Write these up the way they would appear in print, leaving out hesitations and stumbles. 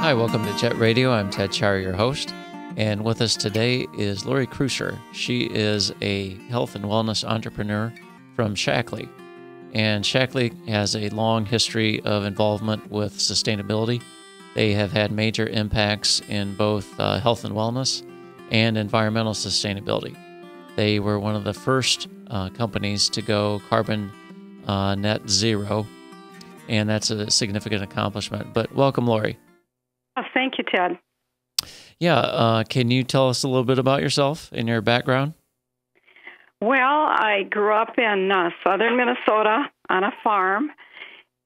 Hi, welcome to Jet Radio. I'm Ted Char, your host. And with us today is Lorri Kreuscher. She is a health and wellness entrepreneur from Shaklee. And Shaklee has a long history of involvement with sustainability. They have had major impacts in both health and wellness and environmental sustainability. They were one of the first companies to go carbon net zero, and that's a significant accomplishment. But welcome, Lorri. Oh, thank you, Ted. Yeah, can you tell us a little bit about yourself and your background? Well, I grew up in southern Minnesota on a farm,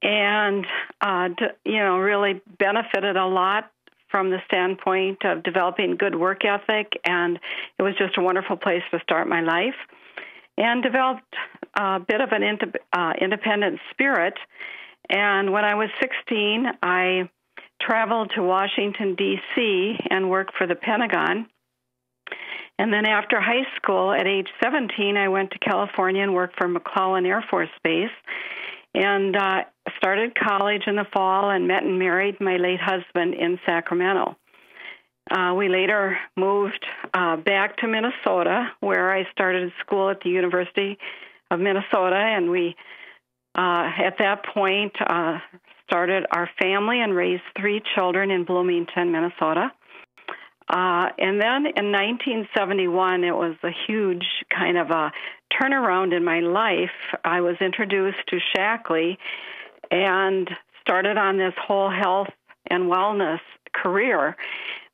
and really benefited a lot from the standpoint of developing good work ethic, and it was just a wonderful place to start my life, and developed a bit of an independent spirit. And when I was 16, I traveled to Washington, D.C., and worked for the Pentagon. And then after high school, at age 17, I went to California and worked for McClellan Air Force Base, and started college in the fall and met and married my late husband in Sacramento. We later moved back to Minnesota, where I started school at the University of Minnesota, and we, at that point, started our family and raised 3 children in Bloomington, Minnesota. And then in 1971, it was a huge kind of a turnaround in my life. I was introduced to Shaklee and started on this whole health and wellness career.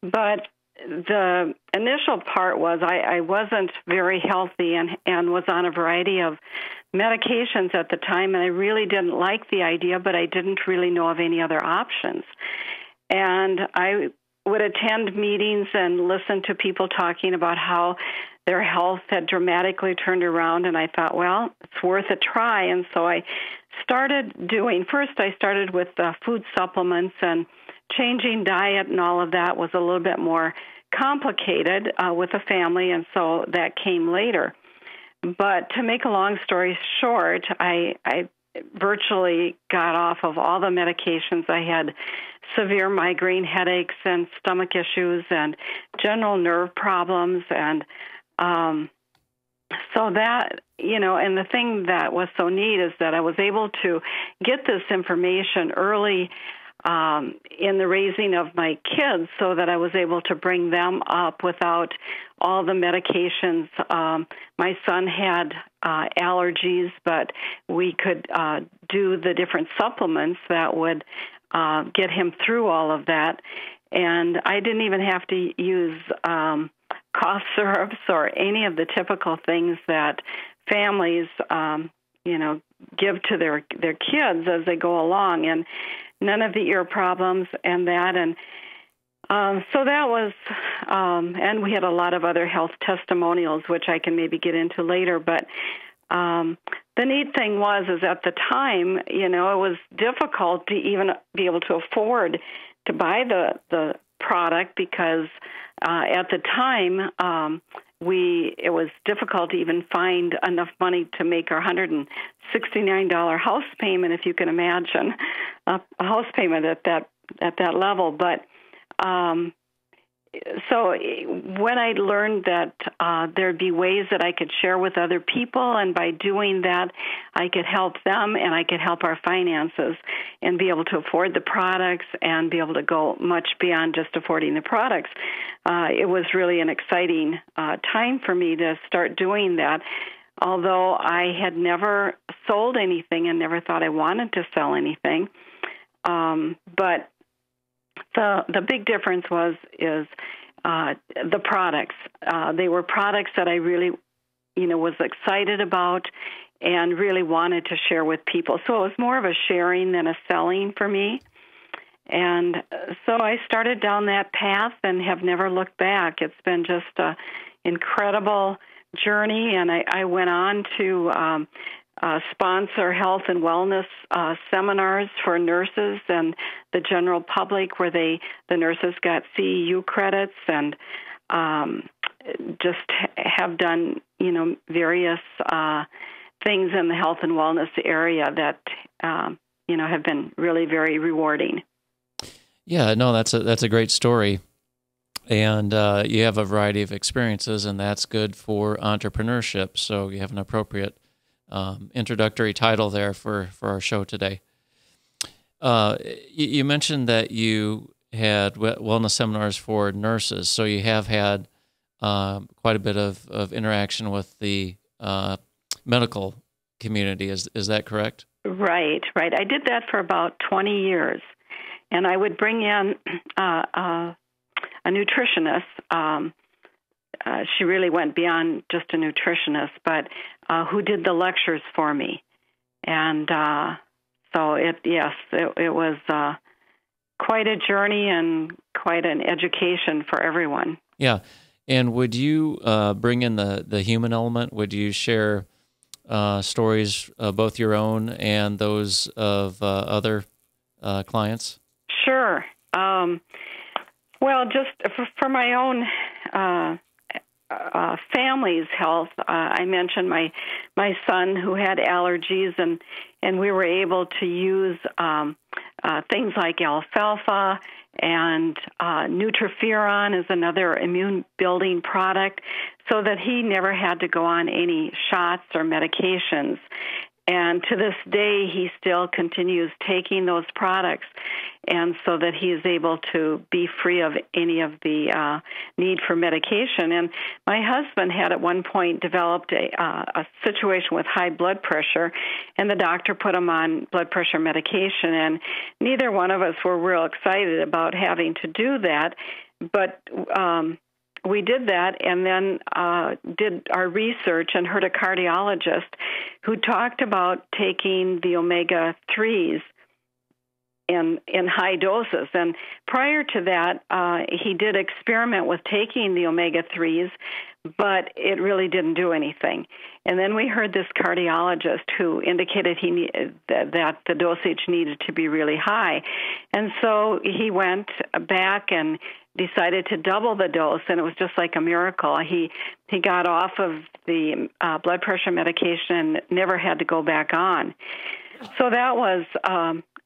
But the initial part was I wasn't very healthy and was on a variety of medications at the time, and I really didn't like the idea, but I didn't really know of any other options. And I would attend meetings and listen to people talking about how their health had dramatically turned around, and I thought, well, it's worth a try. And so I started with food supplements, and changing diet and all of that was a little bit more complicated with a family, and so that came later. But to make a long story short, I virtually got off of all the medications. I had severe migraine headaches and stomach issues and general nerve problems. And so that, and the thing that was so neat is that I was able to get this information early in the raising of my kids, so that I was able to bring them up without all the medications. My son had allergies, but we could do the different supplements that would get him through all of that. And I didn't even have to use cough syrups or any of the typical things that families, give to their kids as they go along, and none of the ear problems and that. And so that was, and we had a lot of other health testimonials, which I can maybe get into later. But the neat thing is at the time, it was difficult to even be able to afford to buy the product, because at the time, it was difficult to even find enough money to make our $169 house payment, if you can imagine a house payment at that level. But so when I learned that there'd be ways that I could share with other people, and by doing that, I could help them and I could help our finances and be able to afford the products and be able to go much beyond just affording the products, it was really an exciting time for me to start doing that. Although I had never sold anything and never thought I wanted to sell anything, but the big difference is the products. They were products that I really, was excited about and really wanted to share with people. So it was more of a sharing than a selling for me. And so I started down that path and have never looked back. It's been just an incredible journey, and I went on to sponsor health and wellness seminars for nurses and the general public, where the nurses got CEU credits, and just have done various things in the health and wellness area that have been really very rewarding. Yeah, no, that's a great story. And you have a variety of experiences, and that's good for entrepreneurship. So you have an appropriate introductory title there for our show today. You mentioned that you had wellness seminars for nurses, so you have had quite a bit of interaction with the medical community. Is that correct? Right. I did that for about 20 years, and I would bring in a nutritionist. She really went beyond just a nutritionist, but who did the lectures for me. And so it was quite a journey and quite an education for everyone. Yeah. And would you bring in the human element? Would you share stories, both your own and those of other clients? Sure. Well, just for my own family's health, I mentioned my son who had allergies, and we were able to use things like alfalfa, and Nutriferon is another immune-building product, so that he never had to go on any shots or medications. And to this day, he still continues taking those products, and so that he is able to be free of any of the need for medication. And my husband had at one point developed a situation with high blood pressure, and the doctor put him on blood pressure medication, and neither one of us were real excited about having to do that, but we did that, and then did our research and heard a cardiologist who talked about taking the omega-3s in high doses. And prior to that, he did experiment with taking the omega-3s, but it really didn't do anything. And then we heard this cardiologist who indicated that the dosage needed to be really high. And so he went back and decided to double the dose, and it was just like a miracle. He got off of the blood pressure medication and never had to go back on. So that was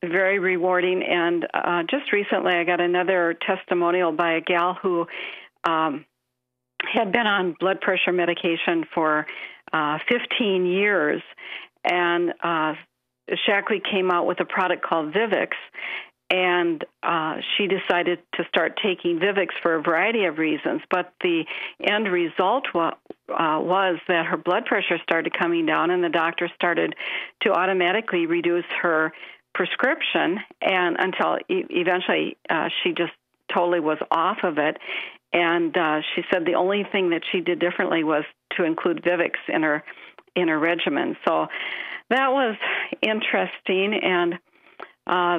very rewarding. And just recently I got another testimonial by a gal who had been on blood pressure medication for 15 years, and Shaklee came out with a product called Vivix, and she decided to start taking Vivix for a variety of reasons, but the end result was that her blood pressure started coming down, and the doctor started to automatically reduce her prescription, and until eventually she just totally was off of it. And she said the only thing that she did differently was to include Vivix in her regimen. So that was interesting, and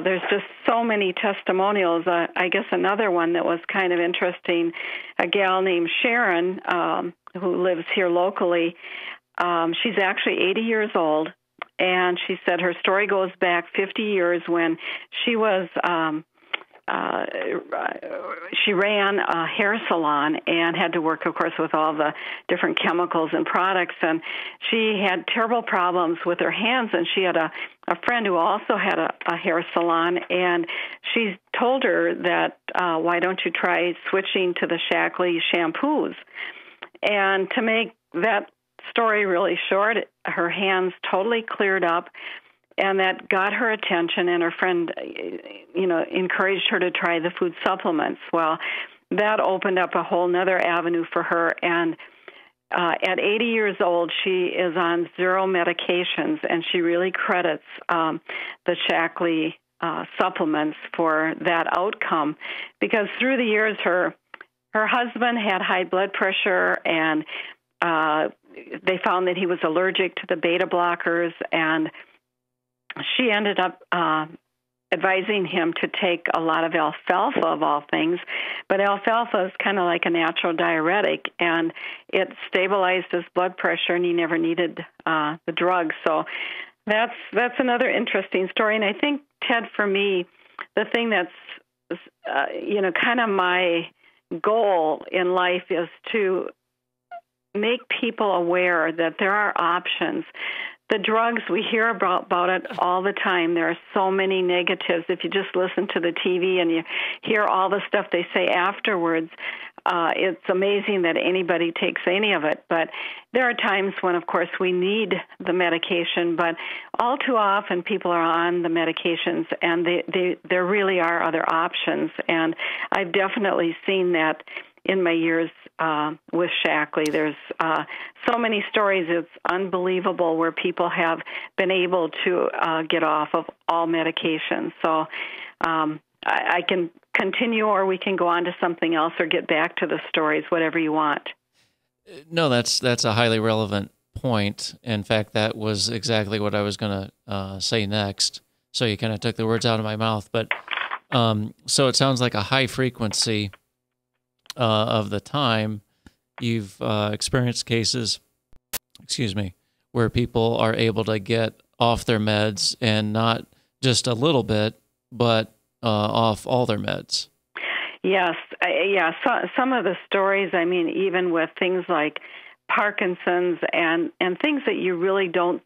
there's just so many testimonials. I guess another one that was kind of interesting, a gal named Sharon who lives here locally. She's actually 80 years old, and she said her story goes back 50 years when she was she ran a hair salon and had to work, of course, with all the different chemicals and products. And she had terrible problems with her hands, and she had a friend who also had a hair salon, and she told her that, why don't you try switching to the Shaklee shampoos? And to make that story really short, her hands totally cleared up, and that got her attention, and her friend, encouraged her to try the food supplements. Well, that opened up a whole other avenue for her, and at 80 years old, she is on 0 medications, and she really credits the Shaklee supplements for that outcome, because through the years, her husband had high blood pressure, and they found that he was allergic to the beta blockers, and she ended up advising him to take a lot of alfalfa, of all things. But alfalfa is kind of like a natural diuretic, and it stabilized his blood pressure, and he never needed the drug. So that's another interesting story. And I think, Ted, for me, the thing that's kind of my goal in life is to make people aware that there are options, the drugs, we hear about it all the time. There are so many negatives. If you just listen to the TV and you hear all the stuff they say afterwards, it's amazing that anybody takes any of it. But there are times when, of course, we need the medication. But all too often, people are on the medications, and there really are other options. And I've definitely seen that in my years with Shaklee. There's so many stories, it's unbelievable, where people have been able to get off of all medications. So I can continue, or we can go on to something else, or get back to the stories, whatever you want. No, that's a highly relevant point. In fact, that was exactly what I was going to say next. So you kind of took the words out of my mouth. But so it sounds like a high frequency of the time you've experienced cases, where people are able to get off their meds, and not just a little bit, but off all their meds. Yes. So, some of the stories, I mean, even with things like Parkinson's and things that you really don't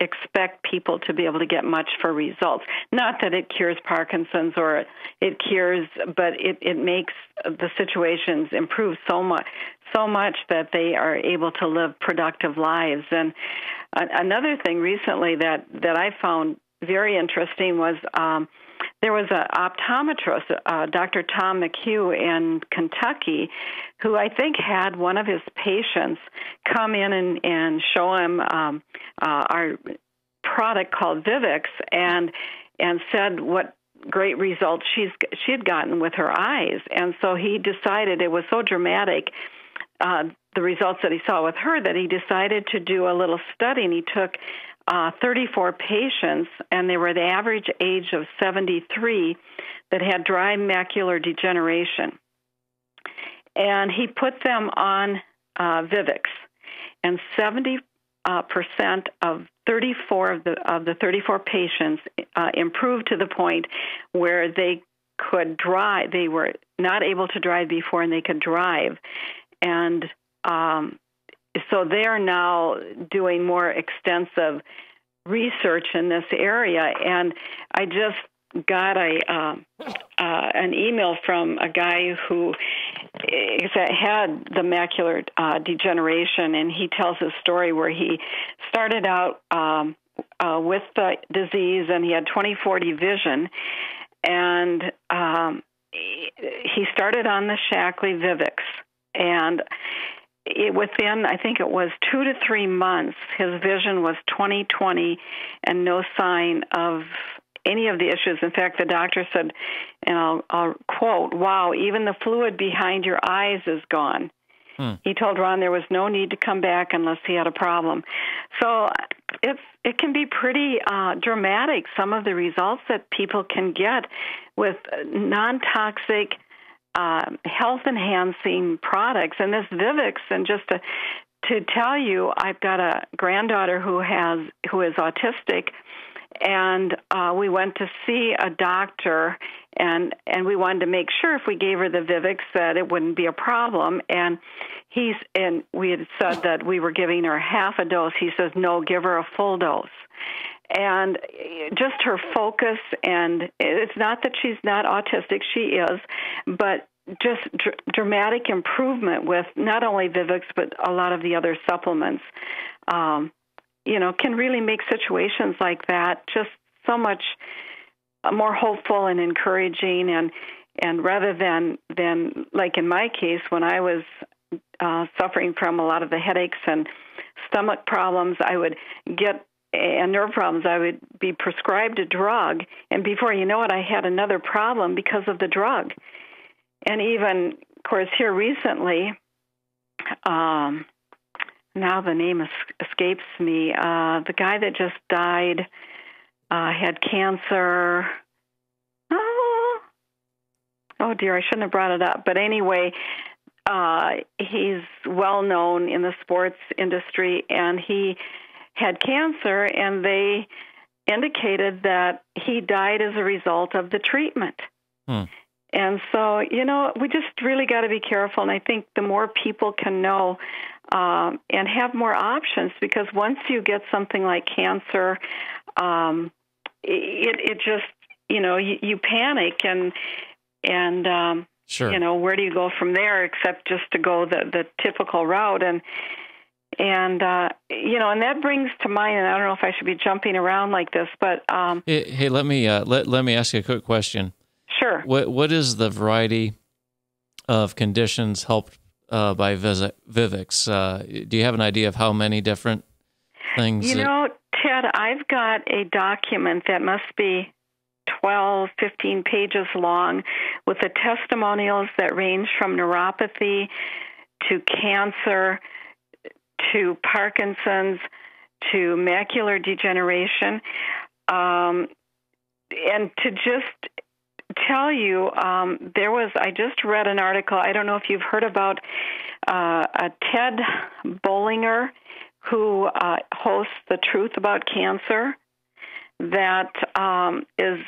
expect people to be able to get much for results. Not that it cures Parkinson's or it cures, but it makes the situations improve so much that they are able to live productive lives. And another thing recently that I found very interesting was there was an optometrist, Dr. Tom McHugh in Kentucky, who I think had one of his patients come in and show him our product called Vivix, and said what great results she had gotten with her eyes. And so he decided, it was so dramatic, the results that he saw with her, that he decided to do a little study, and he took 34 patients, and they were the average age of 73, that had dry macular degeneration. And he put them on Vivix, and 70% of 34 of the 34 patients improved to the point where they could drive. They were not able to drive before, and they could drive. And so they are now doing more extensive research in this area. And I just got an email from a guy who had the macular degeneration, and he tells his story where he started out with the disease, and he had 20/40 vision, and he started on the Shaklee Vivix, and within, I think it was 2 to 3 months, his vision was 20/20 and no sign of any of the issues. In fact, the doctor said, and I'll quote, "Wow, even the fluid behind your eyes is gone." He told Ron there was no need to come back unless he had a problem. So it can be pretty dramatic, some of the results that people can get with non-toxic health-enhancing products. And this Vivix, and just to tell you, I've got a granddaughter who is autistic, and we went to see a doctor, and we wanted to make sure if we gave her the Vivix that it wouldn't be a problem. And we had said that we were giving her half a dose. He says, "No, give her a full dose." And just her focus, and it's not that she's not autistic, she is, but just dramatic improvement with not only Vivix, but a lot of the other supplements, can really make situations like that just so much more hopeful and encouraging. And rather than like in my case, when I was suffering from a lot of the headaches and stomach problems, I would get and nerve problems, I would be prescribed a drug, and before you know it, I had another problem because of the drug. And even, of course, here recently, now the name escapes me, the guy that just died had cancer. Oh dear, I shouldn't have brought it up. But anyway, he's well known in the sports industry, and he had cancer, and they indicated that he died as a result of the treatment. And so, we just really got to be careful. And I think the more people can know and have more options, because once you get something like cancer, it just, you panic and Sure. where do you go from there except just to go the typical route? And that brings to mind, and I don't know if I should be jumping around like this, but Hey, let me ask you a quick question. Sure. What is the variety of conditions helped by Vivix? Do you have an idea of how many different things? Ted, I've got a document that must be 12, 15 pages long with the testimonials that range from neuropathy to cancer to Parkinson's to macular degeneration. And to just tell you, I just read an article, I don't know if you've heard about a Ted Bollinger who hosts The Truth About Cancer. That is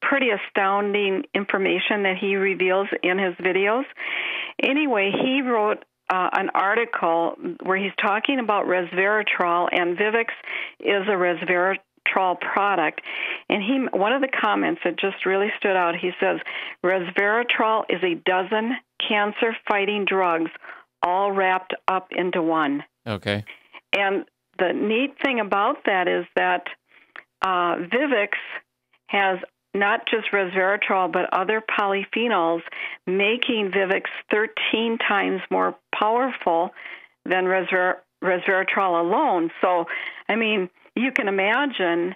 pretty astounding information that he reveals in his videos. Anyway, he wrote an article where he's talking about resveratrol, and Vivix is a resveratrol product. And one of the comments that just really stood out, he says, resveratrol is a dozen cancer-fighting drugs all wrapped up into one. Okay. And the neat thing about that is that Vivix has not just resveratrol, but other polyphenols, making Vivix 13 times more powerful than resveratrol alone. So, I mean, you can imagine,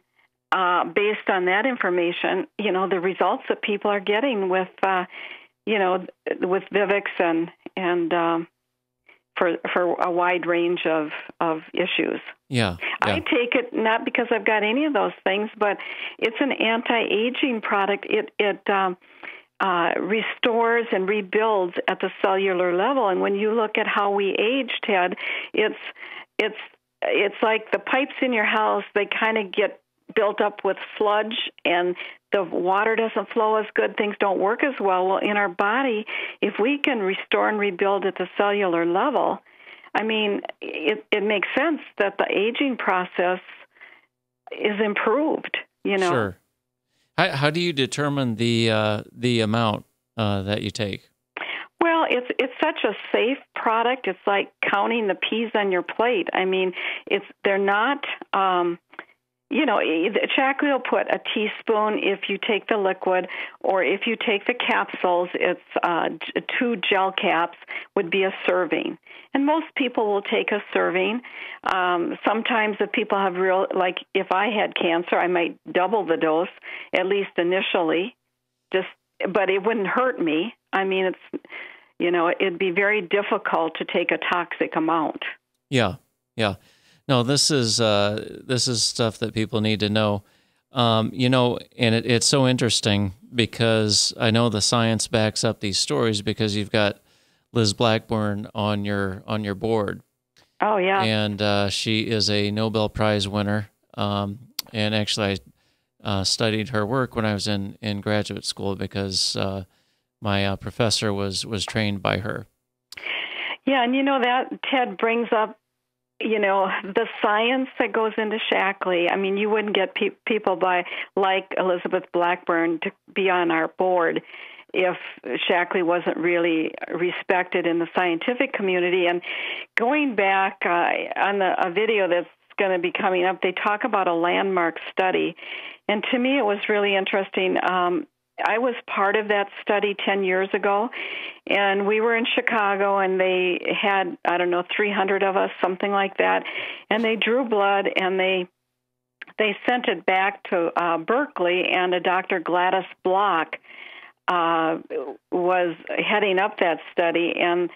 based on that information, the results that people are getting with Vivix and for a wide range of issues. Yeah. I take it not because I've got any of those things, but it's an anti-aging product. It restores and rebuilds at the cellular level. And when you look at how we age, Ted, it's like the pipes in your house, they kind of get built up with sludge and the water doesn't flow as good, things don't work as well. Well, in our body, if we can restore and rebuild at the cellular level, I mean, it makes sense that the aging process is improved, Sure. How do you determine the amount that you take? Well, it's such a safe product. It's like counting the peas on your plate. I mean, they're not. Shaklee will put a teaspoon if you take the liquid, or if you take the capsules, it's 2 gel caps would be a serving. And most people will take a serving. Sometimes if people have like if I had cancer, I might double the dose, at least initially, but it wouldn't hurt me. I mean, it'd be very difficult to take a toxic amount. Yeah. No, this is stuff that people need to know. And it's so interesting because I know the science backs up these stories because you've got Liz Blackburn on your board. Oh yeah. And she is a Nobel Prize winner. And actually, I studied her work when I was in graduate school because my professor was trained by her. Yeah, and that Ted brings up the science that goes into Shaklee. I mean, you wouldn't get people like Elizabeth Blackburn to be on our board if Shaklee wasn't really respected in the scientific community. And going back on a video that's going to be coming up, they talk about a landmark study. And to me, it was really interesting. I was part of that study 10 years ago, and we were in Chicago, and they had, 300 of us, something like that, and they drew blood, and they sent it back to Berkeley, and a Dr. Gladys Block was heading up that study, and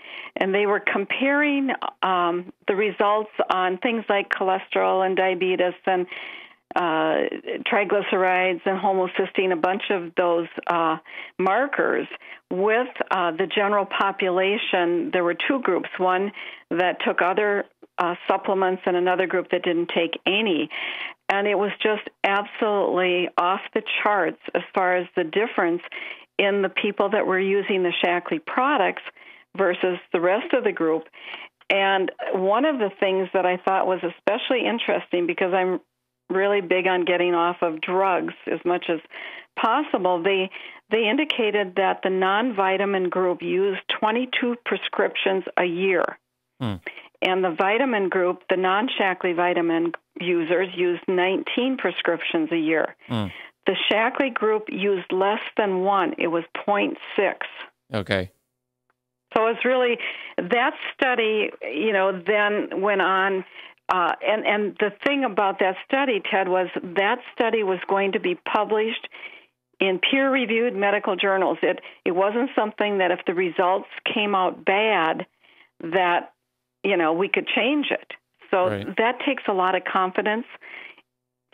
they were comparing the results on things like cholesterol and diabetes and triglycerides and homocysteine, a bunch of those markers with the general population. There were 2 groups, one that took other supplements and another group that didn't take any. And it was just absolutely off the charts as far as the difference in the people that were using the Shaklee products versus the rest of the group. And one of the things that I thought was especially interesting, because I'm really big on getting off of drugs as much as possible, they indicated that the non-vitamin group used 22 prescriptions a year. And the vitamin group, the non-Shaklee vitamin users, used 19 prescriptions a year. The Shaklee group used less than one. It was 0.6. Okay. So it's really, that study, then went on. And the thing about that study, Ted, was that study was going to be published in peer-reviewed medical journals. It wasn't something that if the results came out bad, that, we could change it. So that takes a lot of confidence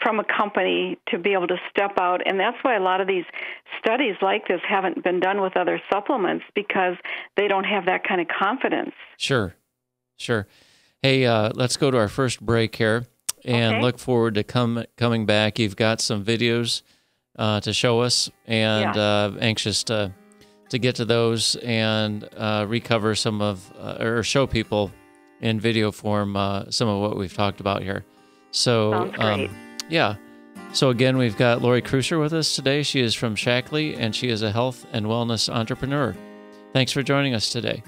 from a company to be able to step out. And that's why a lot of these studies like this haven't been done with other supplements, because they don't have that kind of confidence. Sure. Hey, let's go to our first break here and look forward to coming back. You've got some videos to show us, and anxious to get to those and recover some of, or show people in video form some of what we've talked about here. So, sounds great. So again, we've got Lorri Kreuscher with us today. She is from Shaklee, and she is a health and wellness entrepreneur. Thanks for joining us today.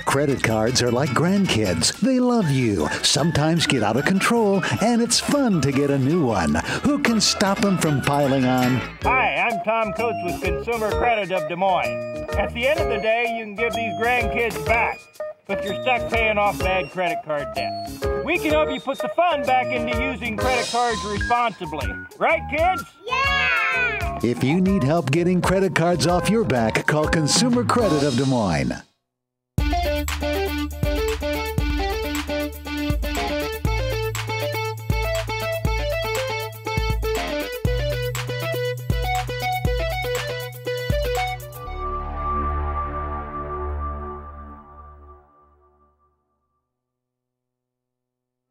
Credit cards are like grandkids. They love you, sometimes get out of control, and it's fun to get a new one. Who can stop them from piling on? Hi, I'm Tom Coates with Consumer Credit of Des Moines. At the end of the day, you can give these grandkids back, but you're stuck paying off bad credit card debt. We can help you put the fun back into using credit cards responsibly. Right, kids? Yeah! If you need help getting credit cards off your back, call Consumer Credit of Des Moines.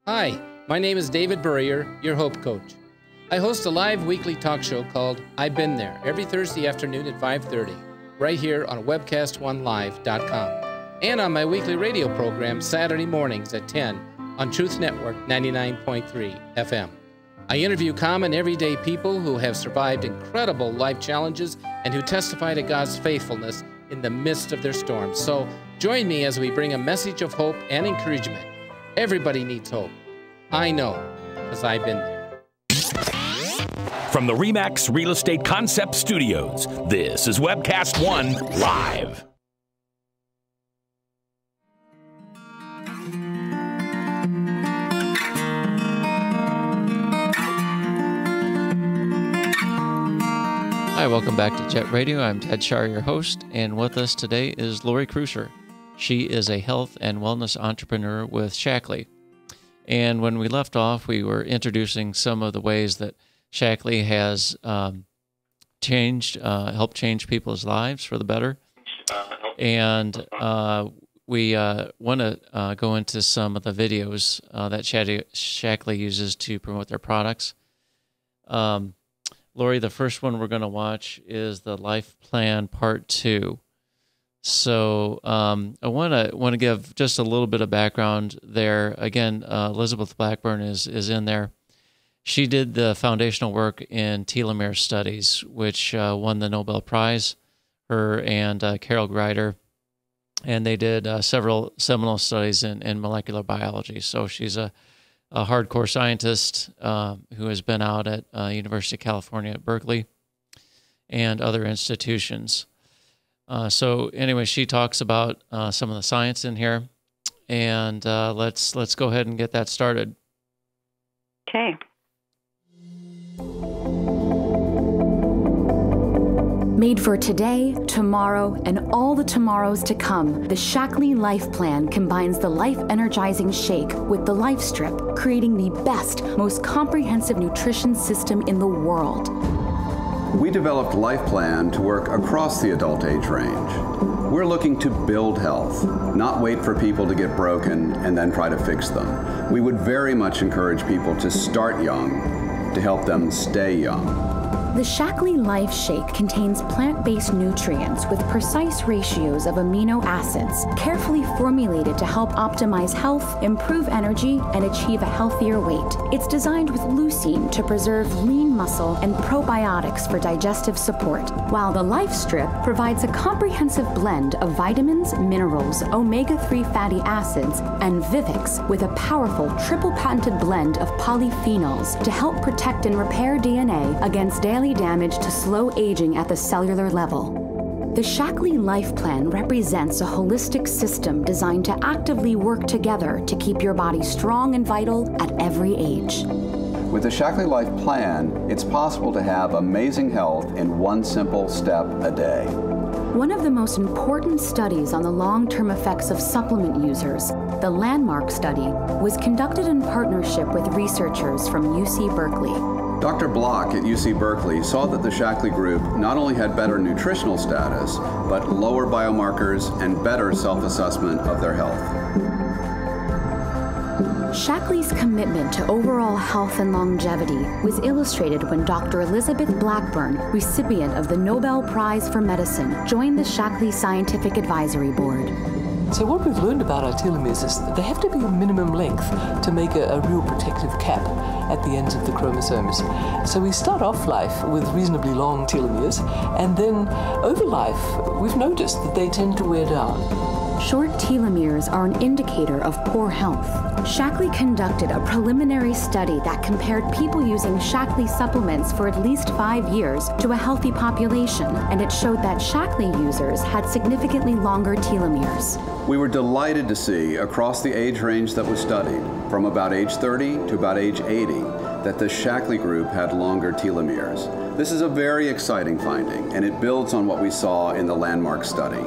Hi, my name is David Burrier, your Hope Coach. I host a live weekly talk show called I've Been There every Thursday afternoon at 5:30, right here on webcast1live.com, and on my weekly radio program Saturday mornings at 10 on Truth Network 99.3 FM. I interview common everyday people who have survived incredible life challenges and who testify to God's faithfulness in the midst of their storms. So join me as we bring a message of hope and encouragement. Everybody needs hope. I know, because I've been there. From the RE/MAX Real Estate Concept Studios, this is Webcast One Live. Hi, welcome back to Jet Radio. I'm Ted Shar, your host, and with us today is Lorri Kreuscher. She is a health and wellness entrepreneur with Shaklee. And when we left off, we were introducing some of the ways that Shaklee has helped change people's lives for the better. And we want to go into some of the videos that Shaklee uses to promote their products. Lorri, the first one we're going to watch is the Life Plan Part 2. So I want to give just a little bit of background there. Again, Elizabeth Blackburn is in there, she did the foundational work in telomere studies, which won the Nobel Prize, her and Carol Greider. And they did several seminal studies in molecular biology. So she's a hardcore scientist who has been out at University of California at Berkeley and other institutions. So anyway, she talks about some of the science in here, and let's go ahead and get that started. Okay. Made for today, tomorrow, and all the tomorrows to come, the Shaklee Life Plan combines the life-energizing shake with the Life Strip, creating the best, most comprehensive nutrition system in the world. We developed Life Plan to work across the adult age range. We're looking to build health, not wait for people to get broken and then try to fix them. We would very much encourage people to start young to help them stay young. The Shaklee Life Shake contains plant-based nutrients with precise ratios of amino acids, carefully formulated to help optimize health, improve energy, and achieve a healthier weight. It's designed with leucine to preserve lean muscle and probiotics for digestive support, while the Life Strip provides a comprehensive blend of vitamins, minerals, omega-3 fatty acids, and Vivix with a powerful triple-patented blend of polyphenols to help protect and repair DNA against daily damage to slow aging at the cellular level. The Shaklee Life Plan represents a holistic system designed to actively work together to keep your body strong and vital at every age. With the Shaklee Life Plan, it's possible to have amazing health in one simple step a day. One of the most important studies on the long-term effects of supplement users, the Landmark study, was conducted in partnership with researchers from UC Berkeley. Dr. Block at UC Berkeley saw that the Shaklee group not only had better nutritional status, but lower biomarkers and better self-assessment of their health. Shaklee's commitment to overall health and longevity was illustrated when Dr. Elizabeth Blackburn, recipient of the Nobel Prize for Medicine, joined the Shaklee Scientific Advisory Board. So what we've learned about our telomeres is that they have to be a minimum length to make a real protective cap at the ends of the chromosomes. So we start off life with reasonably long telomeres, and then over life, we've noticed that they tend to wear down. Short telomeres are an indicator of poor health. Shaklee conducted a preliminary study that compared people using Shaklee supplements for at least 5 years to a healthy population, and it showed that Shaklee users had significantly longer telomeres. We were delighted to see across the age range that was studied, from about age 30 to about age 80, that the Shaklee group had longer telomeres. This is a very exciting finding, and it builds on what we saw in the Landmark study.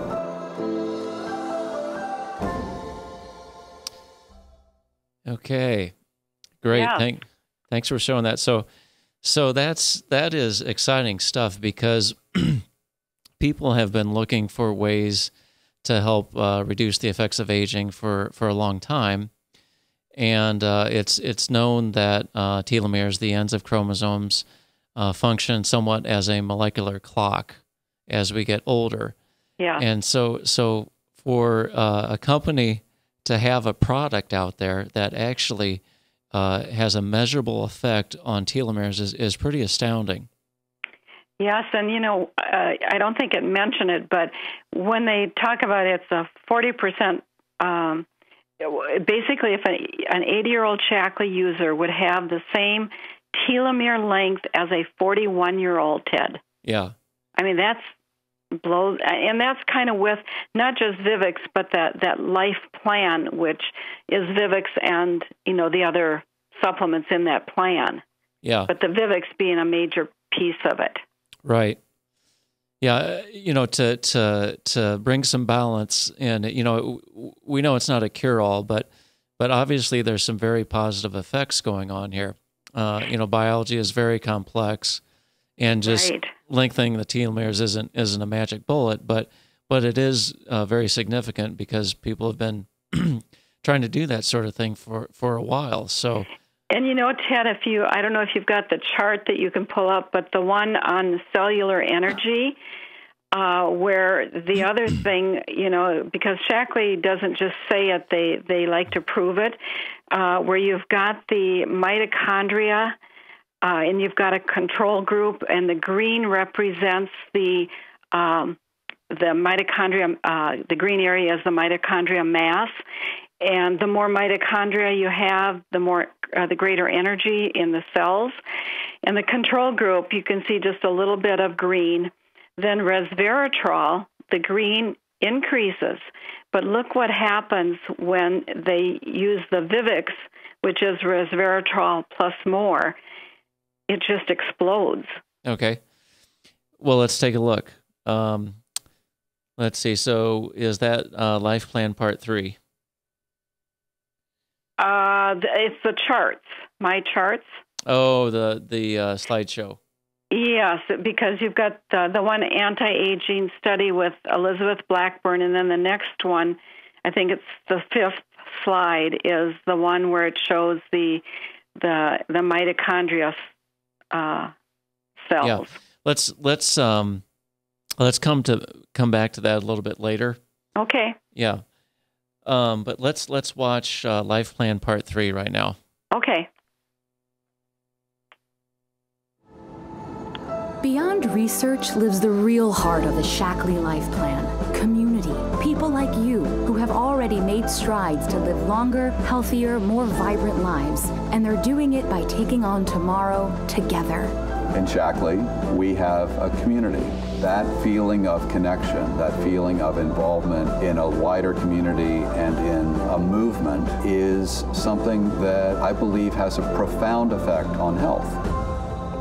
Okay, great. Yeah. Thanks for showing that. So that is exciting stuff, because people have been looking for ways to help reduce the effects of aging for a long time, and it's known that telomeres, the ends of chromosomes, function somewhat as a molecular clock as we get older. Yeah. And so for a company to have a product out there that actually has a measurable effect on telomeres is pretty astounding. Yes, and I don't think it mentioned it, but when they talk about it's a 40%, basically if an 80-year-old Shaklee user would have the same telomere length as a 41-year-old, Ted. Yeah. I mean, that's blows, and that's kind of with not just Vivix, but that Life Plan, which is Vivix and the other supplements in that plan. Yeah. But the Vivix being a major piece of it. Right. Yeah. To bring some balance in. We know it's not a cure-all, but obviously there's some very positive effects going on here. Biology is very complex, and just right. Lengthening the telomeres isn't a magic bullet, but it is very significant, because people have been trying to do that sort of thing for a while. So, and Ted, I don't know if you've got the chart that you can pull up, but the one on cellular energy, where the other thing, because Shaklee doesn't just say it, they like to prove it, where you've got the mitochondria and you've got a control group, and the green represents the mitochondria. The green area is the mitochondria mass, and the more mitochondria you have, the greater energy in the cells. In the control group, you can see just a little bit of green. Then resveratrol, the green increases. But look what happens when they use the Vivix, which is resveratrol plus more. It just explodes. Okay. Well, let's take a look. Let's see. So is that Life Plan Part 3? It's the charts, my charts. Oh, the slideshow. Yes, because you've got the one anti-aging study with Elizabeth Blackburn, and then the next one, I think it's the 5th slide, is the one where it shows the mitochondria cells. Yeah. Let's come back to that a little bit later. Okay. Yeah. But let's watch Life Plan Part 3 right now. Okay. Beyond research lives the real heart of the Shaklee Life Plan. Community. People like you who have already made strides to live longer, healthier, more vibrant lives. And they're doing it by taking on tomorrow together. In Shaklee, we have a community. That feeling of connection, that feeling of involvement in a wider community and in a movement is something that I believe has a profound effect on health.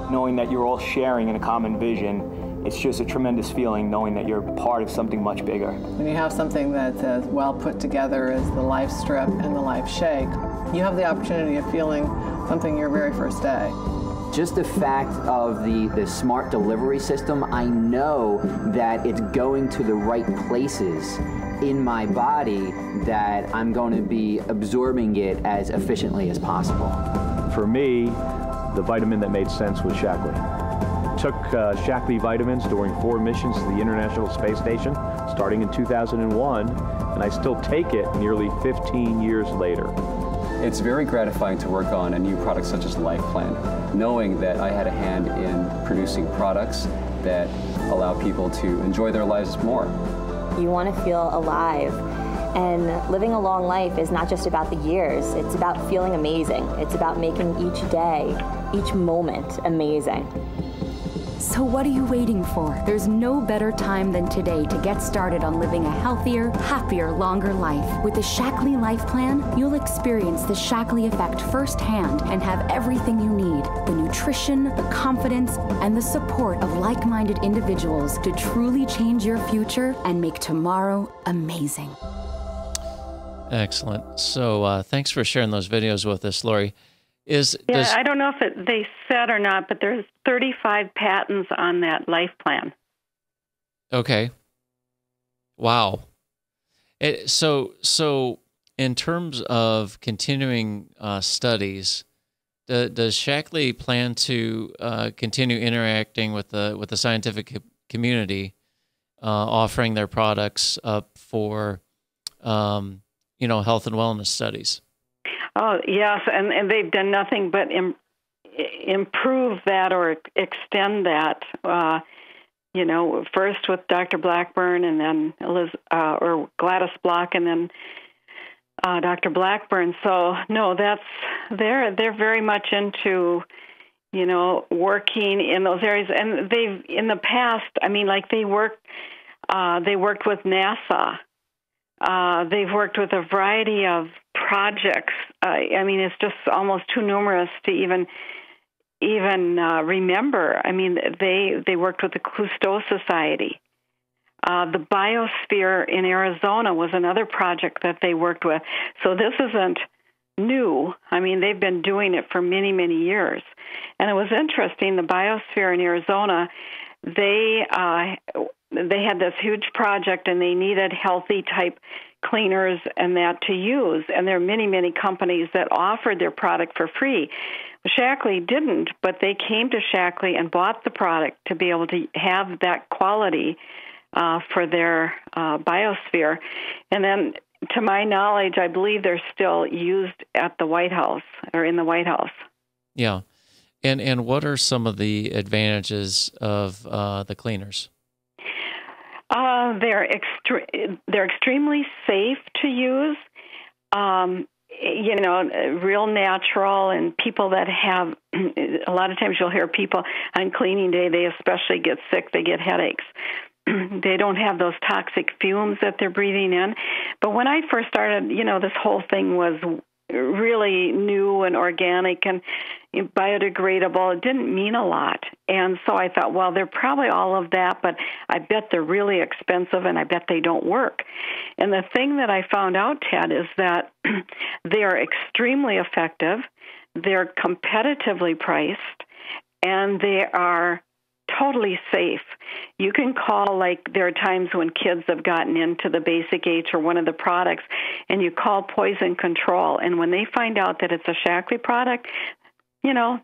Knowing that you're all sharing in a common vision, it's just a tremendous feeling knowing that you're part of something much bigger. When you have something that's as well put together as the Life Strip and the Life Shake, you have the opportunity of feeling something your very first day. Just the fact of the smart delivery system, I know that it's going to the right places in my body, that I'm going to be absorbing it as efficiently as possible. For me, the vitamin that made sense was Shaklee. Took Shaklee vitamins during 4 missions to the International Space Station, starting in 2001, and I still take it nearly 15 years later. It's very gratifying to work on a new product such as Life Plan, knowing that I had a hand in producing products that allow people to enjoy their lives more. You want to feel alive. And living a long life is not just about the years, it's about feeling amazing. It's about making each day, each moment amazing. So what are you waiting for? There's no better time than today to get started on living a healthier, happier, longer life. With the Shaklee Life Plan, you'll experience the Shaklee effect firsthand and have everything you need: the nutrition, the confidence, and the support of like-minded individuals to truly change your future and make tomorrow amazing. Excellent. So thanks for sharing those videos with us, Lorri. I don't know if they said or not, but there's 35 patents on that Life Plan. Okay. Wow. So in terms of continuing studies, does Shaklee plan to continue interacting with the scientific community, offering their products up for health and wellness studies? Oh, yes, and they've done nothing but improve that or extend that. First with Dr. Blackburn, and then Gladys Block, and then Dr. Blackburn. So no, they're very much into working in those areas, and they've in the past. I mean, like they worked with NASA. They've worked with a variety of projects. I mean, it's just almost too numerous to even remember. I mean, they worked with the Cousteau Society. The Biosphere in Arizona was another project that they worked with. So this isn't new. I mean, they've been doing it for many, many years. And it was interesting, the Biosphere in Arizona, they had this huge project, and they needed healthy type cleaners and that to use. And there are many, many companies that offered their product for free. Shaklee didn't, but they came to Shaklee and bought the product to be able to have that quality for their Biosphere. And then, to my knowledge, I believe they're still used at the White House or in the White House. Yeah. And what are some of the advantages of the cleaners? They're extremely safe to use. Real natural, and people that have, a lot of times you'll hear people on cleaning day, they especially get sick, they get headaches. They don't have those toxic fumes that they're breathing in. But when I first started, this whole thing was really new and organic and biodegradable. It didn't mean a lot. And so I thought, well, they're probably all of that, but I bet they're really expensive and I bet they don't work. And the thing that I found out, Ted, is that they're extremely effective, they're competitively priced, and they are totally safe. You can call, there are times when kids have gotten into the Basic H or one of the products, and you call poison control. And when they find out that it's a Shaklee product,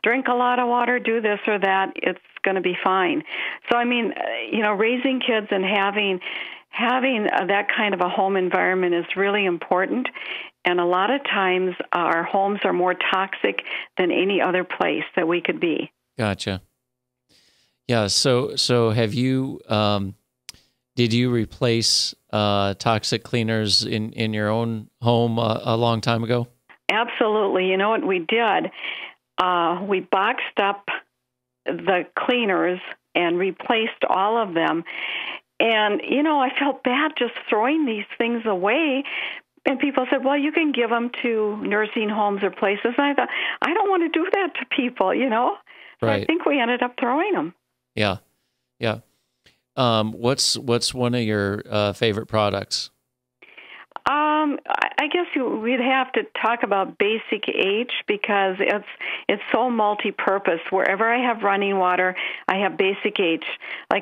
drink a lot of water, do this or that, it's going to be fine. So, raising kids and having that kind of a home environment is really important. And a lot of times our homes are more toxic than any other place that we could be. Gotcha. Yeah. So have you, did you replace toxic cleaners in your own home a long time ago? Absolutely. You know what we did? We boxed up the cleaners and replaced all of them. And, I felt bad just throwing these things away. And people said, well, you can give them to nursing homes or places. And I thought, I don't want to do that to people, So Right. I think we ended up throwing them. Yeah. Yeah. What's one of your favorite products? I guess we'd have to talk about Basic H because it's so multi-purpose. Wherever I have running water, I have Basic H. I'm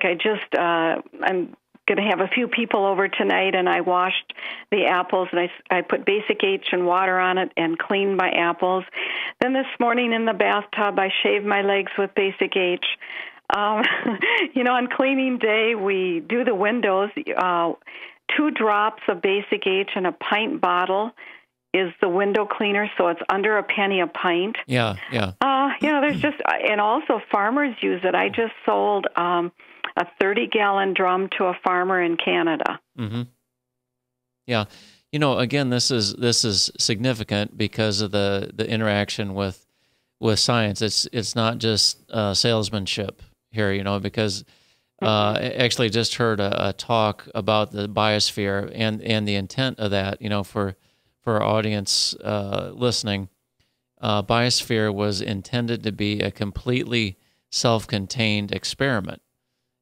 going to have a few people over tonight, and I washed the apples, and I put Basic H and water on it and cleaned my apples. Then this morning in the bathtub, I shaved my legs with Basic H. On cleaning day, we do the windows. 2 drops of Basic H in a pint bottle is the window cleaner, so it's under a penny a pint. Yeah, yeah. There's just, and also farmers use it. I just sold a 30-gallon drum to a farmer in Canada. Mm-hmm. Yeah. Again, this is significant because of the interaction with science. It's not just salesmanship here, because I actually just heard a talk about the biosphere and the intent of that, for our audience listening. Biosphere was intended to be a completely self-contained experiment.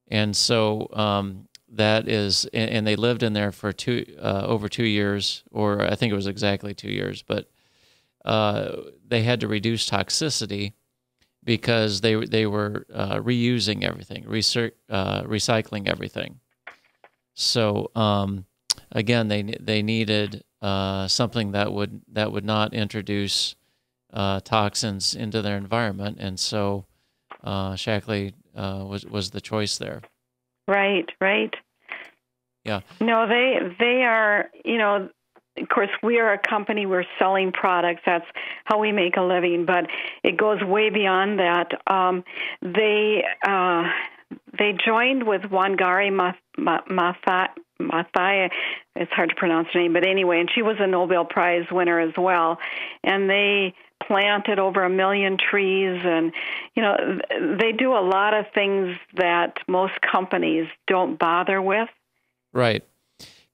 And so that is, and they lived in there for over 2 years, or I think it was exactly 2 years, but they had to reduce toxicity because they were reusing everything, recycling everything. So again, they needed something that would not introduce toxins into their environment, and so Shaklee was the choice there. Right. Yeah. No, they are, of course, we are a company, we're selling products. That's how we make a living, but it goes way beyond that. They joined with Wangari Maathai, it's hard to pronounce her name, but anyway, and she was a Nobel Prize winner as well. And they planted over 1 million trees, and they do a lot of things that most companies don't bother with. Right.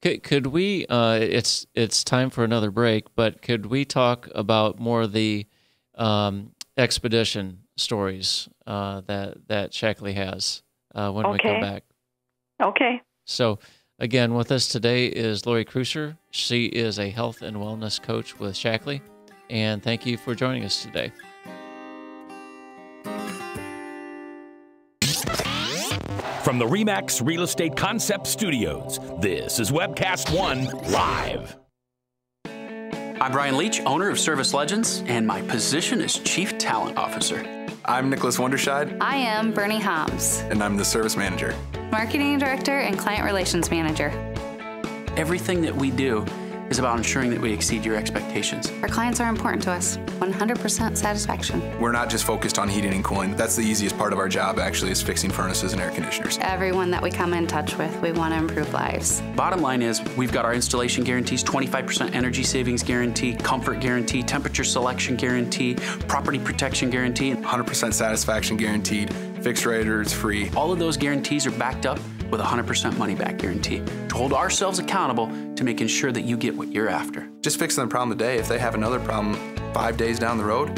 Could we? It's time for another break, but could we talk about more of the expedition stories that Shaklee has when we come back? Okay. So again, with us today is Lorri Kreuscher. She is a health and wellness coach with Shaklee. And thank you for joining us today. From the RE/MAX Real Estate Concept Studios, this is Webcast One Live. I'm Brian Leach, owner of Service Legends, and my position is Chief Talent Officer. I'm Nicholas Wonderscheid. I am Bernie Homs. And I'm the Service Manager. Marketing Director and Client Relations Manager. Everything that we do is about ensuring that we exceed your expectations. Our clients are important to us. 100% satisfaction. We're not just focused on heating and cooling. That's the easiest part of our job, actually, is fixing furnaces and air conditioners. Everyone that we come in touch with, we want to improve lives. Bottom line is, we've got our installation guarantees, 25% energy savings guarantee, comfort guarantee, temperature selection guarantee, property protection guarantee. 100% satisfaction guaranteed. Fixed rate or it's free. All of those guarantees are backed up with a 100% money-back guarantee to hold ourselves accountable to making sure that you get what you're after. Just fixing the problem today. If they have another problem 5 days down the road,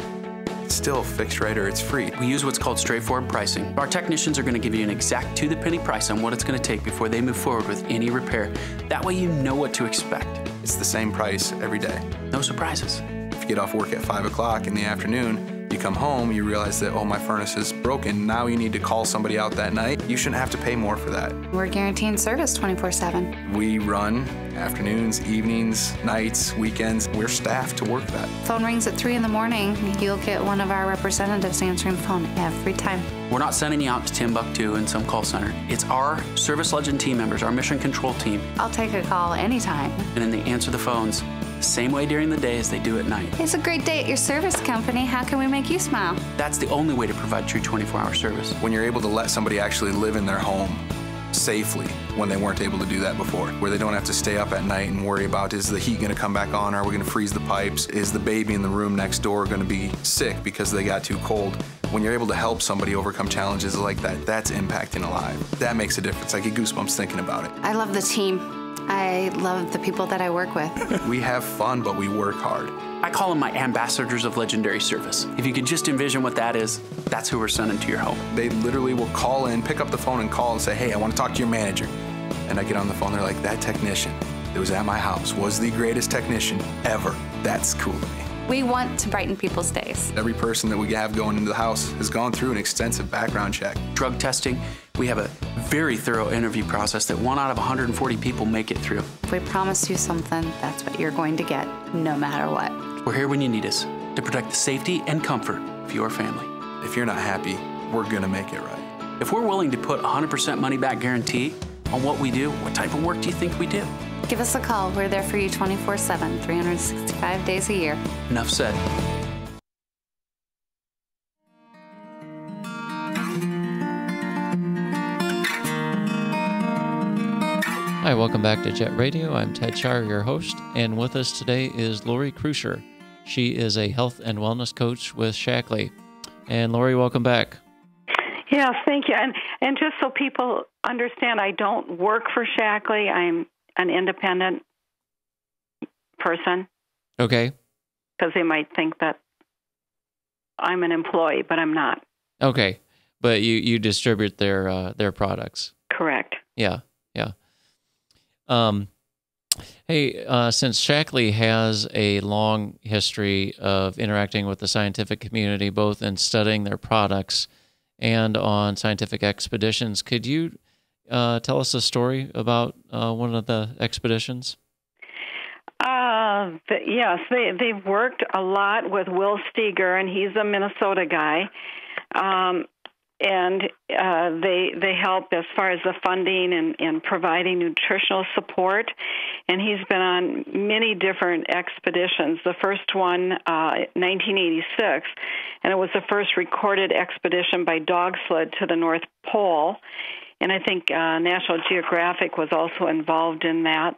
it's still fixed rate or it's free. We use what's called straightforward pricing. Our technicians are going to give you an exact to-the-penny price on what it's going to take before they move forward with any repair. That way you know what to expect. It's the same price every day. No surprises. If you get off work at 5 o'clock in the afternoon, you come home, you realize that, oh, my furnace is broken. Now you need to call somebody out that night. You shouldn't have to pay more for that. We're guaranteeing service 24/7. We run afternoons, evenings, nights, weekends. We're staffed to work that. Phone rings at 3 in the morning. You'll get one of our representatives answering the phone every time. We're not sending you out to Timbuktu in some call center. It's our Service Legend team members, our mission control team. I'll take a call anytime. And then they answer the phones the same way during the day as they do at night. It's a great day at your service company. How can we make you smile? That's the only way to provide true 24-hour service. When you're able to let somebody actually live in their home safely when they weren't able to do that before, where they don't have to stay up at night and worry about, is the heat going to come back on? Are we going to freeze the pipes? Is the baby in the room next door going to be sick because they got too cold? When you're able to help somebody overcome challenges like that, that's impacting a life. That makes a difference. I get goosebumps thinking about it. I love the team. I love the people that I work with. We have fun, but we work hard. I call them my ambassadors of legendary service. If you could just envision what that is, that's who we're sending to your home. They literally will call in, pick up the phone and call and say, hey, I want to talk to your manager. And I get on the phone, they're like, that technician that was at my house was the greatest technician ever. That's cool to me. We want to brighten people's days. Every person that we have going into the house has gone through an extensive background check. Drug testing, we have a very thorough interview process that 1 out of 140 people make it through. If we promise you something, that's what you're going to get, no matter what. We're here when you need us to protect the safety and comfort of your family. If you're not happy, we're gonna make it right. If we're willing to put 100% money-back guarantee on what we do, what type of work do you think we do? Give us a call. We're there for you 24/7, 365 days a year. Enough said. Hi, welcome back to Jet Radio. I'm Ted Char, your host, and with us today is Lorri Kreuscher. She is a health and wellness coach with Shaklee. And Lorri, welcome back. Yes, thank you. And just so people understand, I don't work for Shaklee. I'm an independent person. Okay. Because they might think that I'm an employee, but I'm not. Okay, but you distribute their products. Correct. Yeah. Hey, since Shaklee has a long history of interacting with the scientific community, both in studying their products and on scientific expeditions, could you tell us a story about one of the expeditions? Yes, they've worked a lot with Will Steger, and he's a Minnesota guy. And they help as far as the funding and providing nutritional support. And he's been on many different expeditions. The first one, 1986, and it was the first recorded expedition by dog sled to the North Pole. And I think National Geographic was also involved in that.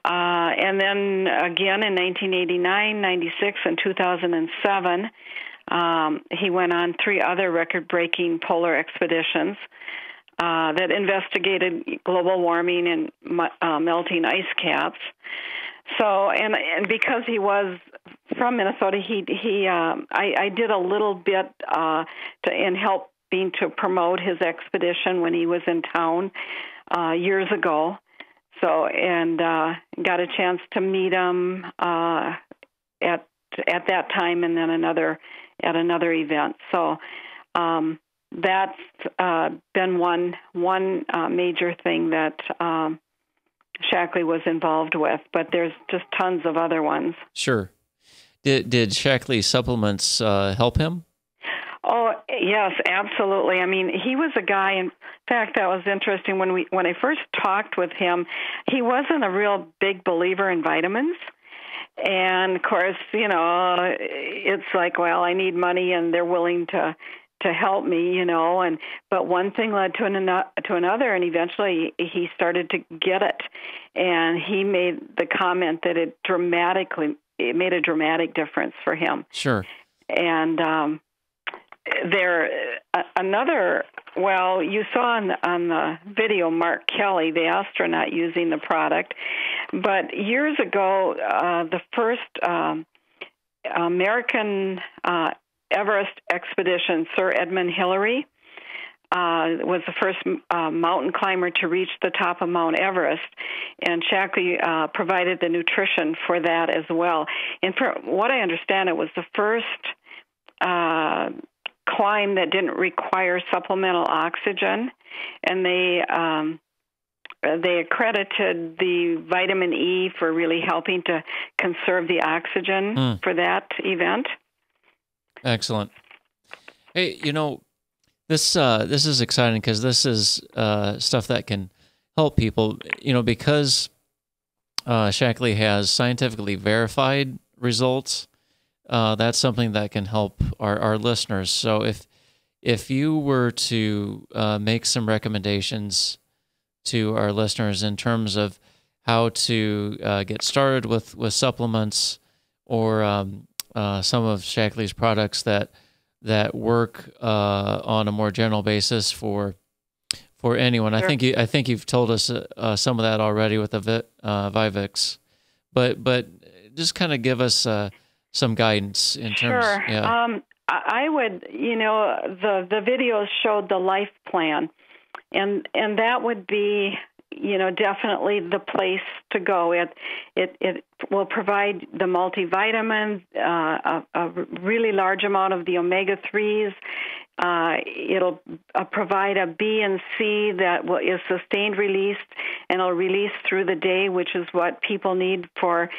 And then again in 1989, 96, and 2007, he went on 3 other record-breaking polar expeditions that investigated global warming and melting ice caps. So, and because he was from Minnesota, I did a little bit in helping to promote his expedition when he was in town years ago. So, and got a chance to meet him at that time, and then at another event. So that's been one major thing that Shaklee was involved with, but there's just tons of other ones. Sure. Did Shaklee supplements help him? Oh, Yes, absolutely. I mean, he was a guy. In fact, that was interesting when I first talked with him. He wasn't a real big believer in vitamins. And of course, it's like, well, I need money, and they're willing to help me, but one thing led to another, and eventually he started to get it. And he made the comment that it made a dramatic difference for him. Sure. And you saw on the video Mark Kelly, the astronaut, using the product. But years ago, the first American Everest expedition, Sir Edmund Hillary, was the first mountain climber to reach the top of Mount Everest, and Shaklee provided the nutrition for that as well. And from what I understand, it was the first climb that didn't require supplemental oxygen, and they accredited the vitamin E for really helping to conserve the oxygen for that event. Excellent. Hey, this is exciting because this is stuff that can help people. Because Shaklee has scientifically verified results. That's something that can help our listeners. So if you were to make some recommendations to our listeners in terms of how to get started with supplements or some of Shaklee's products that work on a more general basis for anyone. Sure. I think you've told us some of that already with the Vivix, but just kind of give us some guidance in terms. Sure. Yeah. I would, the videos showed the life plan, and that would be, definitely the place to go. It will provide the multivitamins, a really large amount of the omega-3s. It'll provide a B and C that is sustained released, and it'll release through the day, which is what people need for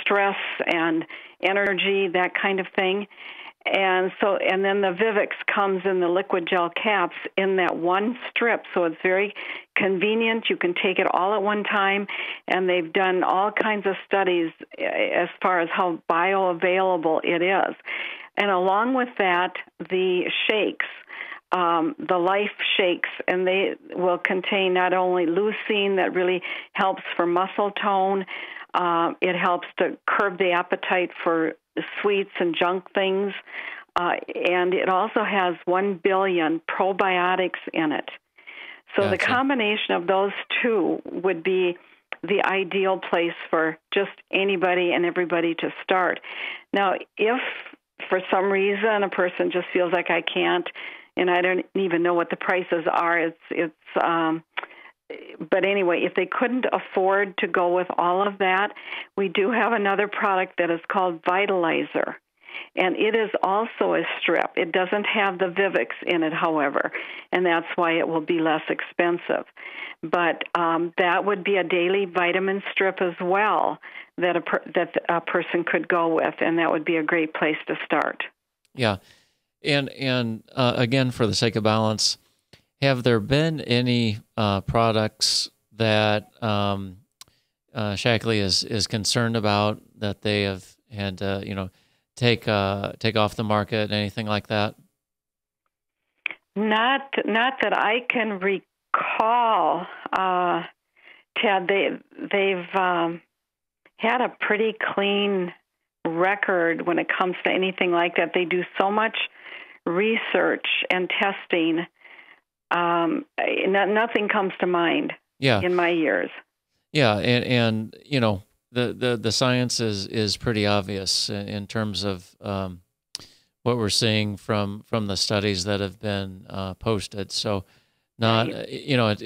stress and energy, that kind of thing. And then the Vivix comes in the liquid gel caps in that one strip, so it's very convenient. You can take it all at one time, and they've done all kinds of studies as far as how bioavailable it is. And along with that, the shakes, the life shakes, and they will contain not only leucine that really helps for muscle tone, it helps to curb the appetite for sweets and junk things, and it also has 1 billion probiotics in it. So Gotcha. The combination of those two would be the ideal place for just anybody and everybody to start. Now, if for some reason a person just feels like I can't, and I don't even know what the prices are, but anyway, if they couldn't afford to go with all of that, we do have another product that is called Vitalizer. And it is also a strip. It doesn't have the Vivix in it, however, and that's why it will be less expensive. But that would be a daily vitamin strip as well that a person could go with, and that would be a great place to start. Yeah. And again, for the sake of balance, have there been any products that Shaklee is concerned about that they have had take off the market, anything like that? Not that I can recall, Ted. They've had a pretty clean record when it comes to anything like that. They do so much research and testing. Nothing comes to mind. Yeah. In my years. Yeah, and the science is pretty obvious in terms of what we're seeing from the studies that have been posted. So, not right.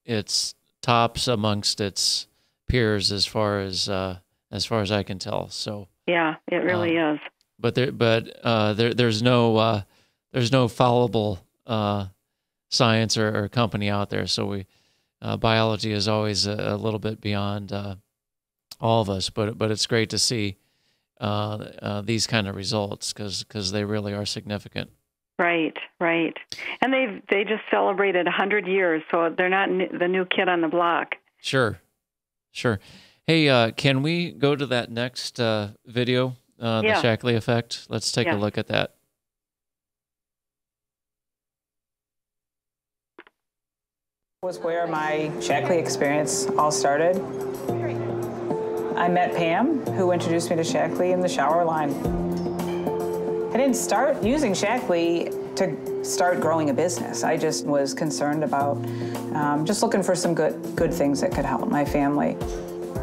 It's tops amongst its peers as far as I can tell. So yeah, it really is. But there's no fallible science or company out there. So biology is always a little bit beyond all of us, but it's great to see these kind of results because they really are significant. Right. And they just celebrated 100 years, so they're not the new kid on the block. Sure. Hey, can we go to that next video, the Shaklee effect? Let's take a look at that. Was where my Shaklee experience all started. I met Pam, who introduced me to Shaklee in the shower line. I didn't start using Shaklee to start growing a business. I just was concerned about just looking for some good things that could help my family.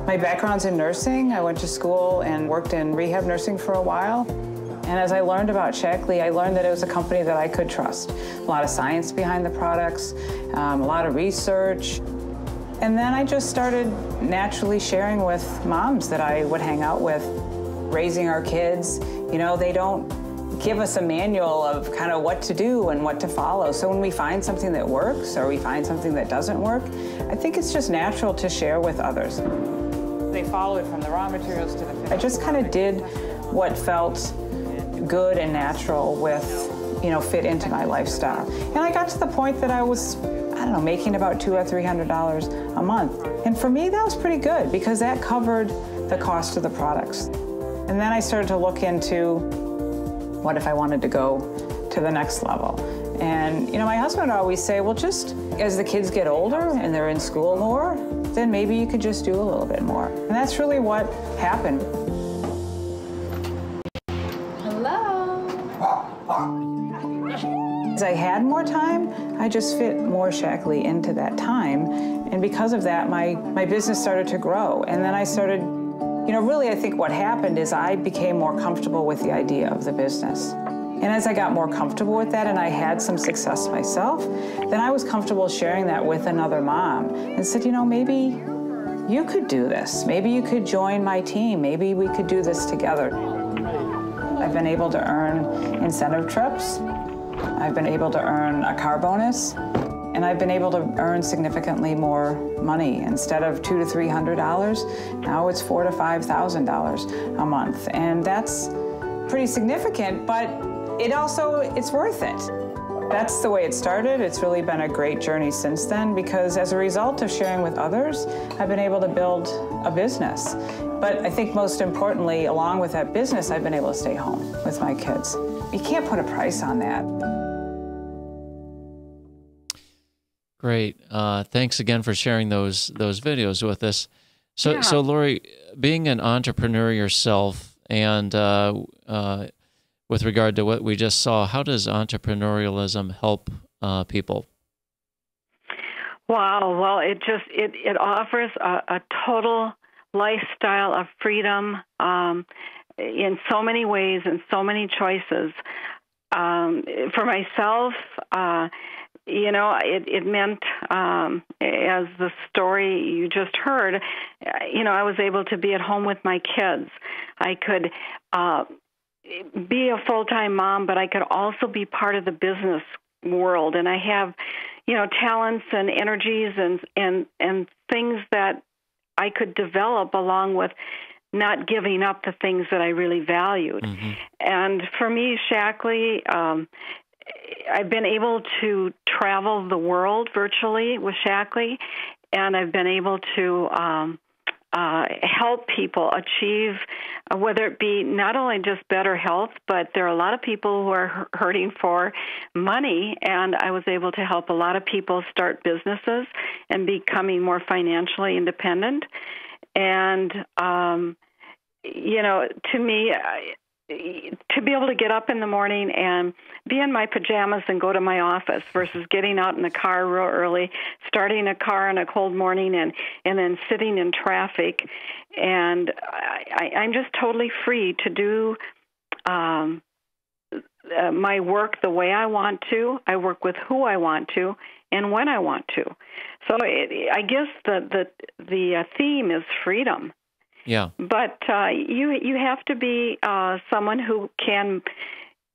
My background's in nursing. I went to school and worked in rehab nursing for a while. And as I learned about Shaklee, I learned that it was a company that I could trust. A lot of science behind the products, a lot of research. And then I just started naturally sharing with moms that I would hang out with, raising our kids. You know, they don't give us a manual of kind of what to do and what to follow. So when we find something that works or we find something that doesn't work, I think it's just natural to share with others. They follow it from the raw materials to the... I just kind of did what felt good and natural with, you know, fit into my lifestyle. And I got to the point that I was, I don't know, making about $200 or $300 a month. And for me, that was pretty good because that covered the cost of the products. And then I started to look into what if I wanted to go to the next level. And, you know, my husband would always say, well, just as the kids get older and they're in school more, then maybe you could just do a little bit more. And that's really what happened. As I had more time, I just fit more Shaklee into that time. And because of that, my business started to grow. And then I started, you know, really I think what happened is I became more comfortable with the idea of the business. And as I got more comfortable with that and I had some success myself, then I was comfortable sharing that with another mom and said, you know, maybe you could do this. Maybe you could join my team. Maybe we could do this together. I've been able to earn incentive trips. I've been able to earn a car bonus. And I've been able to earn significantly more money. Instead of $200 to $300, now it's $4,000 to $5,000 a month. And that's pretty significant, but it's worth it. That's the way it started. It's really been a great journey since then because as a result of sharing with others, I've been able to build a business. But I think most importantly, along with that business, I've been able to stay home with my kids. You can't put a price on that. Great. Thanks again for sharing those videos with us. So Lorri, being an entrepreneur yourself and with regard to what we just saw, how does entrepreneurialism help people? Wow. Well, it offers a total lifestyle of freedom in so many ways and so many choices. For myself, you know, it meant, as the story you just heard, you know, I was able to be at home with my kids. I could be a full-time mom, but I could also be part of the business world. And I have, you know, talents and energies and things that I could develop along with not giving up the things that I really valued. Mm-hmm. And for me, Shaklee, I've been able to travel the world virtually with Shaklee, and I've been able to help people achieve, whether it be not only just better health, but there are a lot of people who are hurting for money, and I was able to help a lot of people start businesses and becoming more financially independent. And, you know, to me, to be able to get up in the morning and be in my pajamas and go to my office versus getting out in the car real early, starting a car on a cold morning and then sitting in traffic. And I'm just totally free to do my work the way I want to. I work with who I want to and when I want to. So I guess the theme is freedom. Yeah. But you have to be someone who can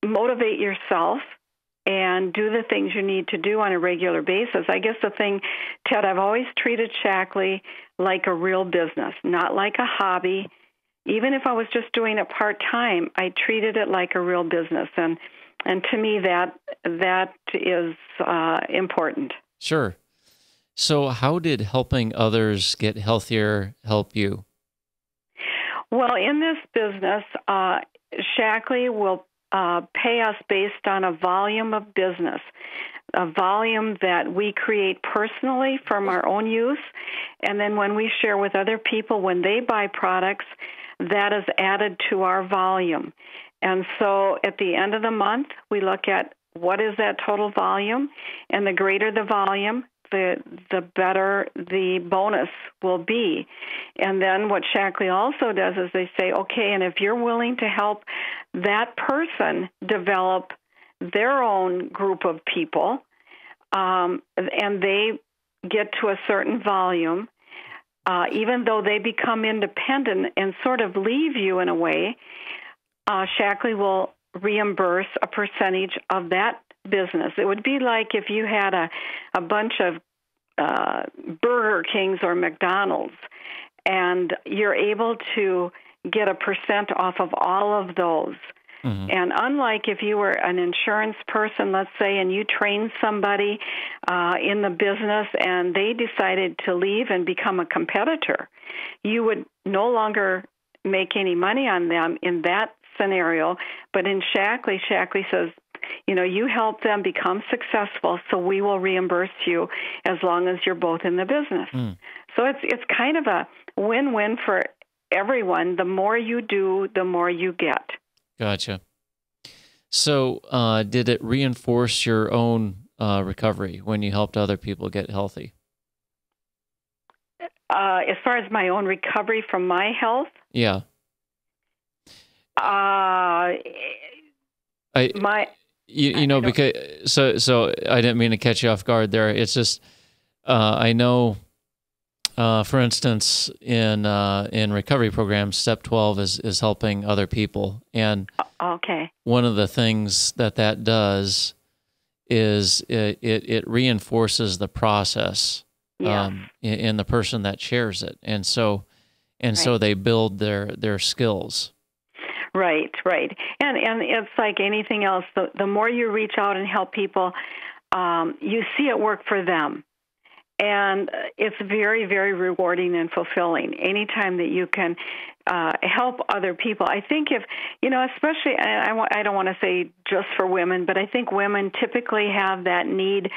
motivate yourself and do the things you need to do on a regular basis. I guess the thing, Ted, I've always treated Shaklee like a real business, not like a hobby, Even if I was just doing it part-time, I treated it like a real business. And to me, that is important. Sure. So how did helping others get healthier help you? Well, in this business, Shaklee will pay us based on a volume of business, a volume that we create personally from our own use. And then when we share with other people, when they buy products, that is added to our volume. And so at the end of the month, we look at what is that total volume, and the greater the volume, the better the bonus will be. And then what Shaklee also does is they say, okay, and if you're willing to help that person develop their own group of people, and they get to a certain volume, even though they become independent and sort of leave you in a way, Shaklee will reimburse a percentage of that business. It would be like if you had a bunch of Burger Kings or McDonald's, and you're able to get a percent off of all of those. Mm-hmm. And unlike if you were an insurance person, let's say, and you trained somebody in the business and they decided to leave and become a competitor, you would no longer make any money on them in that scenario. But in Shaklee says, you help them become successful, so we will reimburse you as long as you're both in the business. Mm. So it's kind of a win-win for everyone. The more you do, the more you get. Gotcha. So did it reinforce your own recovery when you helped other people get healthy? As far as my own recovery from my health? Yeah. Because so I didn't mean to catch you off guard there. It's just I know, for instance, in recovery programs, Step 12 is helping other people, and okay, one of the things that does is it reinforces the process in the person that shares it, and so they build their skills. Right. And it's like anything else. The more you reach out and help people, you see it work for them. And it's very, very rewarding and fulfilling anytime that you can help other people. I think if, especially, I don't want to say just for women, but I think women typically have that need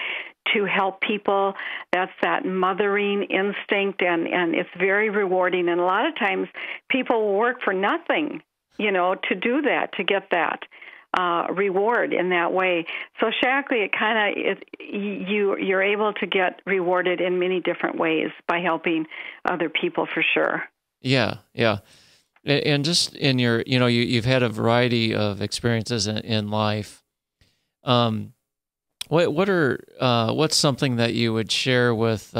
to help people. That's that mothering instinct, and it's very rewarding. And a lot of times people will work for nothing, to do that, to get that reward in that way. So Shaklee, you're able to get rewarded in many different ways by helping other people, for sure. Yeah. And just in your, you've had a variety of experiences in life. What's something that you would share with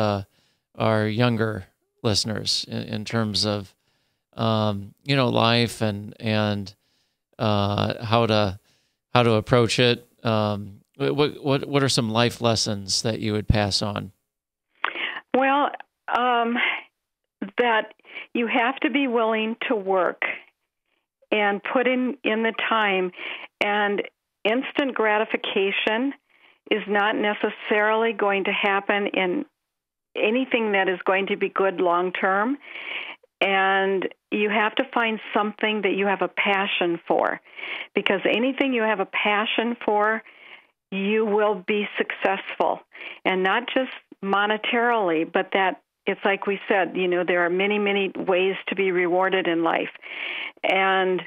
our younger listeners in terms of life and how to approach it? What are some life lessons that you would pass on? Well, that you have to be willing to work and put in the time, and instant gratification is not necessarily going to happen in anything that is going to be good long term. And you have to find something that you have a passion for, because anything you have a passion for, you will be successful. And not just monetarily, but that it's like we said, there are many, many ways to be rewarded in life. And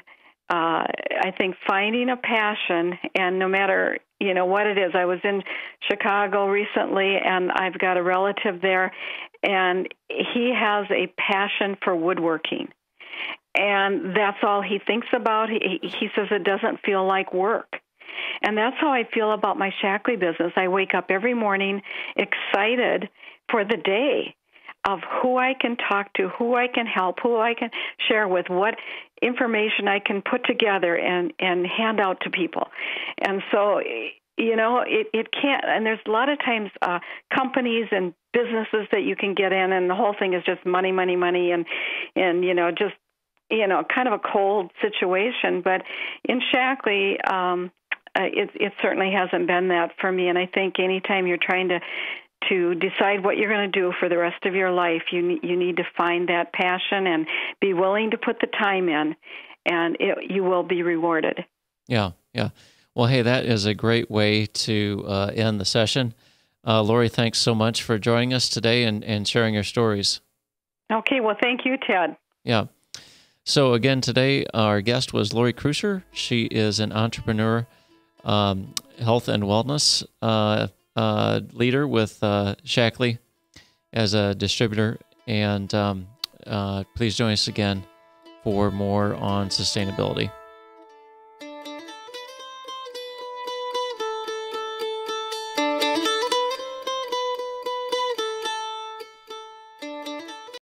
I think finding a passion, and no matter, what it is. I was in Chicago recently, and I've got a relative there, and he has a passion for woodworking. And that's all he thinks about. He says it doesn't feel like work. And that's how I feel about my Shaklee business. I wake up every morning excited for the day of who I can talk to, who I can help, who I can share with, what information I can put together and hand out to people. And so, it can't, and there's a lot of times companies and businesses that you can get in, and the whole thing is just money, and just kind of a cold situation. But in Shaklee, it certainly hasn't been that for me. And I think anytime you're trying to decide what you're going to do for the rest of your life, you need to find that passion and be willing to put the time in, and you will be rewarded. Yeah, yeah. Well, hey, that is a great way to end the session. Lorri, thanks so much for joining us today and sharing your stories. Okay, well, thank you, Ted. Yeah. So again, today our guest was Lorri Kreuscher. She is an entrepreneur, health and wellness leader with Shaklee as a distributor. And please join us again for more on sustainability.